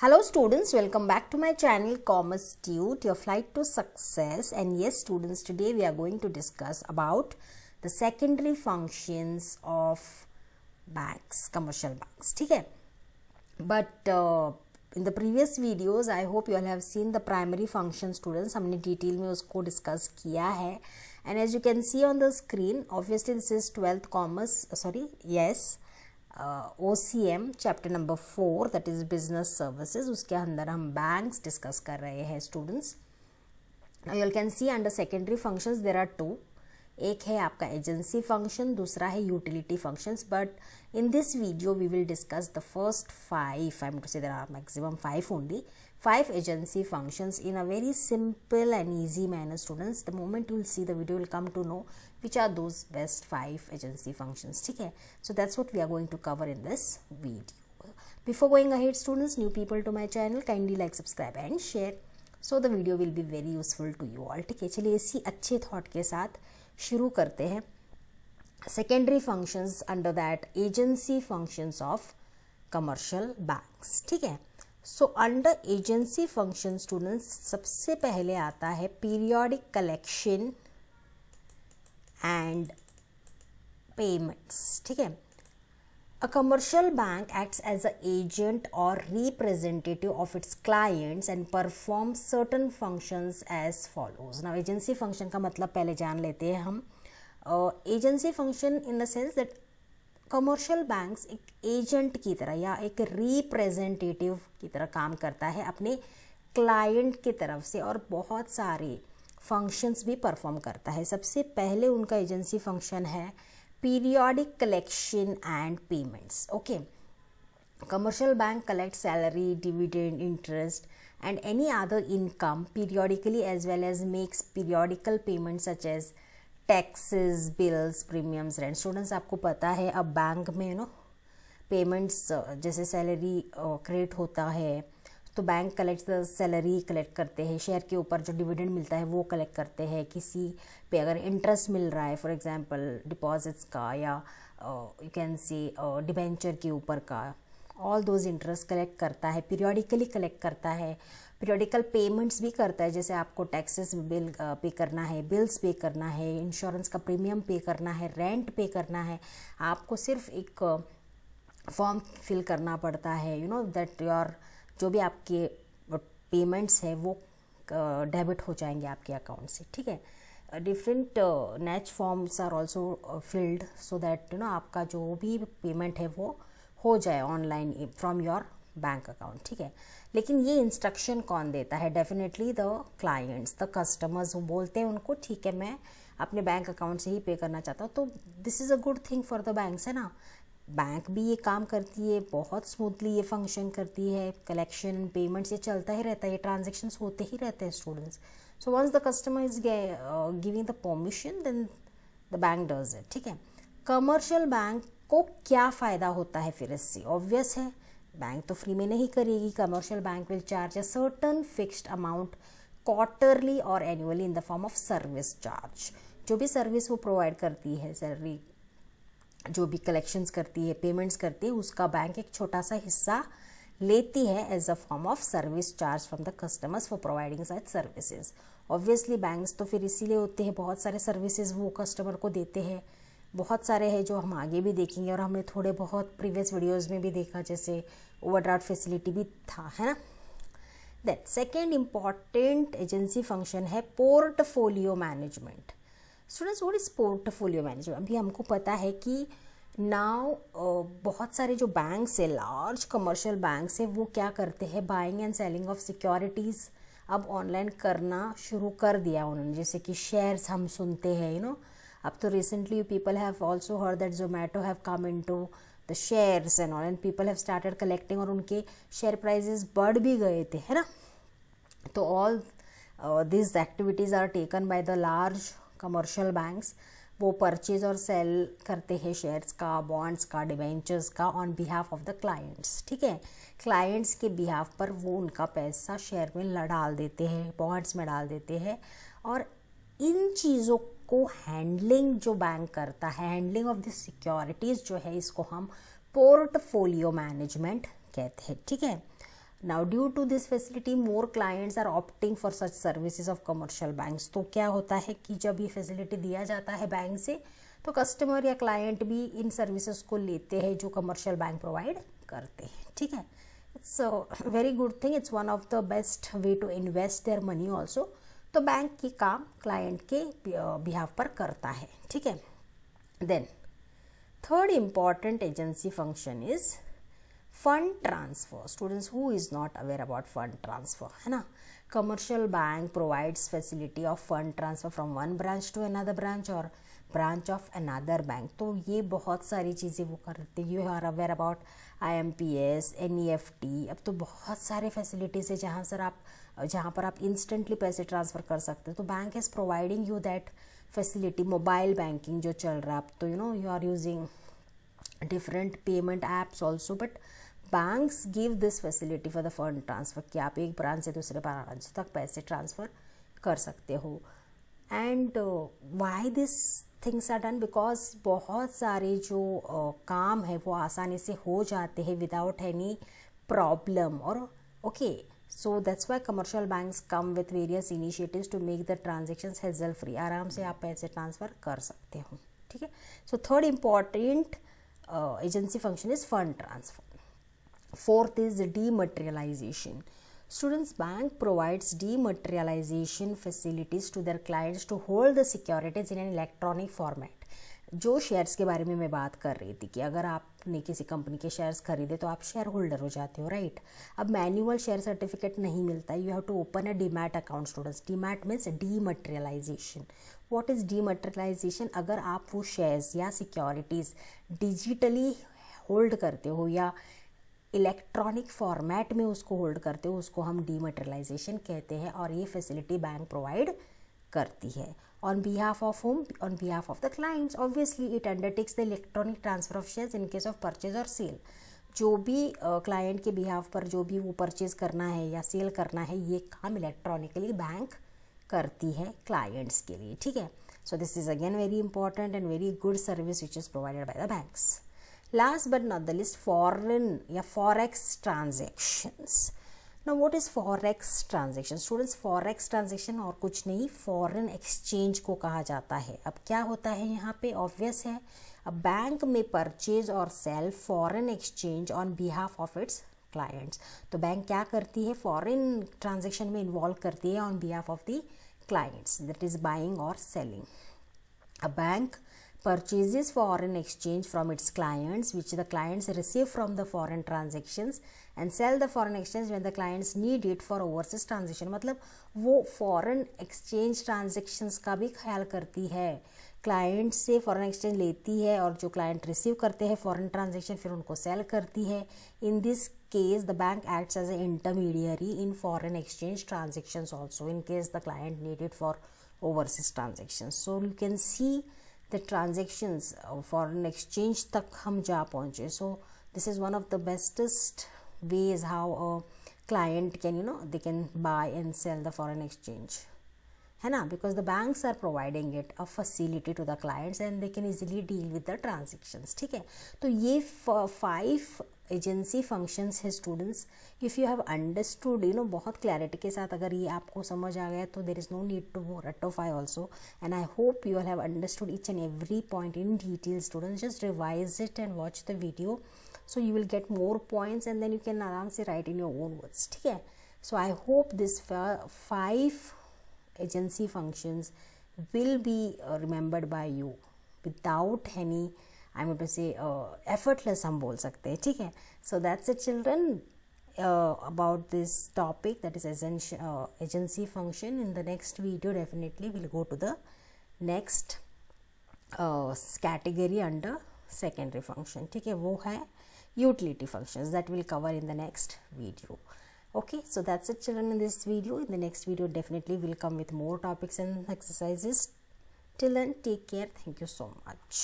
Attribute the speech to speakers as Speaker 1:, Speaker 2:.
Speaker 1: Hello students, welcome back to my channel Commerce Tute, your flight to success. And yes students, today we are going to discuss about the secondary functions of banks, commercial banks. ठीक है, but in the previous videos I hope you all have seen the primary function students. हमने detail में उसको discuss किया है. And as you can see on the screen, obviously this is 12th commerce, OCM chapter number 4 that is business services. उसके अंदर हम banks discuss कर रहे हैं students. You can see under secondary functions there are two. एक है आपका agency function, दूसरा है utility functions. But in this video we will discuss the first 5. I am to say there are maximum 5 only. 5 agency functions in a very simple and easy manner students. The moment you will see the video, you will come to know which are those best 5 agency functions. ठीक है, so that's what we are going to cover in this video. Before going ahead students, new people to my channel, kindly like, subscribe and share so the video will be very useful to you all. ठीक है, चलिए इसी अच्छे thought के साथ शुरू करते हैं. Secondary functions under that agency functions of commercial banks. ठीक है, so under agency function students सबसे पहले आता है पीरियोडिक कलेक्शन एंड पेमेंट्स. ठीक है, a commercial bank acts as a agent और representative of its clients and perform certain functions as follows. Now agency function का मतलब पहले जान लेते हैं हम. Agency function in the sense that commercial banks एक एजेंट की तरह या एक रिप्रेजेंटेटिव की तरह काम करता है अपने क्लाइंट की तरफ से और बहुत सारे फंक्शंस भी परफॉर्म करता है. सबसे पहले उनका एजेंसी फंक्शन है periodic collection and payments. Okay, commercial bank collect salary, dividend, interest and any other income periodically as well as makes periodical payment such as taxes, bills, premiums, rent. Students आपको पता है अब bank में payments जैसे salary credit होता है तो bank collect salary collect करते हैं. शेयर के ऊपर जो डिविडेंड मिलता है वो कलेक्ट करते हैं. किसी पे अगर इंटरेस्ट मिल रहा है फॉर एग्जांपल डिपॉजिट्स का या यू कैन सी डिबेंचर के ऊपर का, ऑल दोज इंटरेस्ट कलेक्ट करता है, पीरियोडिकली कलेक्ट करता है. पीरियोडिकल पेमेंट्स भी करता है, जैसे आपको टैक्सेस बिल पे करना है, बिल्स पे करना है, इंश्योरेंस का प्रीमियम पे करना है, रेंट पे करना है. आपको सिर्फ एक फॉर्म फिल करना पड़ता है, यू नो दैट योर जो भी आपके पेमेंट्स है वो डेबिट हो जाएंगे आपके अकाउंट से. ठीक है, different NACH forms are also filled so that you know आपका जो भी पेमेंट है वो हो जाए online from your bank account. ठीक है, लेकिन ये इंस्ट्रक्शन कौन देता है? Definitely the clients, the customers. वो बोलते हैं उनको ठीक है मैं अपने बैंक अकाउंट से ही पे करना चाहता हूँ, तो this is a good thing for the banks, है ना. बैंक भी ये काम करती है, बहुत स्मूथली ये फंक्शन करती है. कलेक्शन, पेमेंट्स ये चलता ही रहता है, ये ट्रांजेक्शन्स होते ही रहते हैं students. So once the customer is giving the permission then the bank does it. ठीक है, कमर्शियल बैंक को क्या फ़ायदा होता है फिर इससे? ऑब्वियस है, बैंक तो फ्री में नहीं करेगी. Commercial bank will charge a certain fixed amount quarterly और annually in the form of service charge. जो भी सर्विस वो प्रोवाइड करती है, सैलरी जो भी कलेक्शंस करती है, पेमेंट्स करती है, उसका बैंक एक छोटा सा हिस्सा लेती है as a form of service charge from the customers for providing such services. Obviously banks तो फिर इसीलिए होते हैं, बहुत सारे सर्विसेज वो कस्टमर को देते हैं. बहुत सारे हैं जो हम आगे भी देखेंगे और हमने थोड़े बहुत प्रीवियस वीडियोस में भी देखा, जैसे ओवरड्राफ्ट फैसिलिटी भी था, है ना. That second important agency function है portfolio management. Students, what is portfolio management? अभी हमको पता है कि नाउ बहुत सारे जो बैंक्स है, लार्ज कमर्शियल बैंक्स है, वो क्या करते हैं, buying and selling of securities अब ऑनलाइन करना शुरू कर दिया उन्होंने. जैसे कि शेयर्स हम सुनते हैं, यू नो. अब तो recently people have also heard that Zomato have come into the shares and all and people have started collecting, और उनके शेयर प्राइजेस बढ़ भी गए थे, है ना. तो all this activities are taken by the large commercial banks. वो परचेज और सेल करते हैं शेयर्स का, बॉन्ड्स का, डिबेंचर्स का on behalf of the clients. ठीक है, क्लाइंट्स के बिहाफ पर वो उनका पैसा शेयर में डाल देते हैं, बॉन्ड्स में डाल देते हैं. और इन चीज़ों को हैंडलिंग जो बैंक करता है, हैंडलिंग ऑफ द सिक्योरिटीज़ जो है, इसको हम पोर्टफोलियो मैनेजमेंट कहते हैं. ठीक है, now due to this facility more clients are opting for such services of commercial banks. तो क्या होता है कि जब ये फैसिलिटी दिया जाता है बैंक से तो कस्टमर या क्लाइंट भी इन सर्विसेज को लेते हैं जो कमर्शियल बैंक प्रोवाइड करते हैं, ठीक है। It's very good thing, it's one of the best way to invest their money also. तो बैंक की काम क्लाइंट के बिहाफ पर करता है, ठीक है। Then third important agency function is fund transfer. Students, who is not aware about fund transfer, है ना। Commercial bank provides facility of fund transfer from one branch to another branch और branch of another bank. तो ये बहुत सारी चीज़ें वो करते हैं। You are aware about IMPS, NEFT। अब तो बहुत सारे फैसिलिटीज़ है जहाँ पर आप इंस्टेंटली पैसे ट्रांसफ़र कर सकते हैं। तो bank is providing you that facility. Mobile banking जो चल रहा है, अब तो you are using different payment apps also, but banks give this facility for the fund transfer कि आप एक ब्रांच से दूसरे ब्रांच तक पैसे ट्रांसफ़र कर सकते हो। And why this things are done, because बहुत सारे जो काम है वो आसानी से हो जाते हैं विदाउट एनी प्रॉब्लम। और okay, so that's why commercial banks come with various initiatives to make the transactions hassle free. आराम से आप पैसे ट्रांसफ़र कर सकते हो, ठीक है। So third important agency function is fund transfer. Fourth is dematerialization. Students, bank provides dematerialization facilities to their clients to hold the securities in an electronic format. जो शेयर्स के बारे में मैं बात कर रही थी कि अगर आपने किसी कंपनी के शेयर्स खरीदे तो आप शेयर होल्डर हो जाते हो, राइट। अब मैनुअल शेयर सर्टिफिकेट नहीं मिलता, you have to open a demat account. Students, demat means dematerialisation. What is dematerialisation? अगर आप वो शेयर्स या सिक्योरिटीज़ डिजिटली होल्ड करते हो या इलेक्ट्रॉनिक फॉर्मेट में उसको होल्ड करते हो, उसको हम डीमटेरियलाइजेशन कहते हैं। और ये फैसिलिटी बैंक प्रोवाइड करती है on behalf of home, on behalf of the clients. Obviously it undertakes the electronic transfer of shares in case of purchase और सेल. जो भी क्लाइंट के बिहाफ पर जो भी वो परचेज करना है या सेल करना है, ये काम इलेक्ट्रॉनिकली बैंक करती है क्लाइंट्स के लिए, ठीक है. So this is again very important and very good service which is provided by the banks. Last but not the least, foreign या forex transactions. Now what is forex transaction? Students, forex transaction और कुछ नहीं, foreign exchange को कहा जाता है. अब क्या होता है यहाँ पे? obvious है, अब बैंक में purchase और sell foreign exchange on behalf of its clients. तो बैंक क्या करती है? foreign transaction में involve करती है on behalf of the clients, that is buying or selling. A bank purchases foreign exchange from its clients which the clients receive from the foreign transactions and sell the foreign exchange when the clients need it for overseas transaction. मतलब वो foreign exchange transactions का भी ख्याल करती है, client से foreign exchange लेती है और जो क्लाइंट रिसीव करते हैं फॉरेन ट्रांजेक्शन फिर उनको सेल करती है. In this case the bank acts as an intermediary in foreign exchange transactions also in case the client need it for overseas transactions. So you can see the transactions foreign exchange तक हम जा पहुँचे. So this is one of the bestest ways how a client can they can buy and sell the foreign exchange, है ना, because the banks are providing it a facility to the clients and they can easily deal with the transactions, ठीक है. तो ये 5 agency functions है students. If you have understood बहुत clarity के साथ अगर ये आपको समझ आ गया तो there is no need to रटोफाई also. And I hope you have understood each and every point in detail. Students, just revise it and watch the video so you will get more points and then you can आराम से write in your own words, ठीक है. So I hope this 5 agency functions will be remembered by you without any, I'm going to say effortless हम बोल सकते हैं, ठीक है. So that's it children about this topic, that is agency function. In the next video definitely we'll go to the next category under secondary function, ठीक है. वो है utility functions that we'll cover in the next video. Okay, so that's it children in this video. In the next video definitely we'll come with more topics and exercises. Till then, take care. Thank you so much.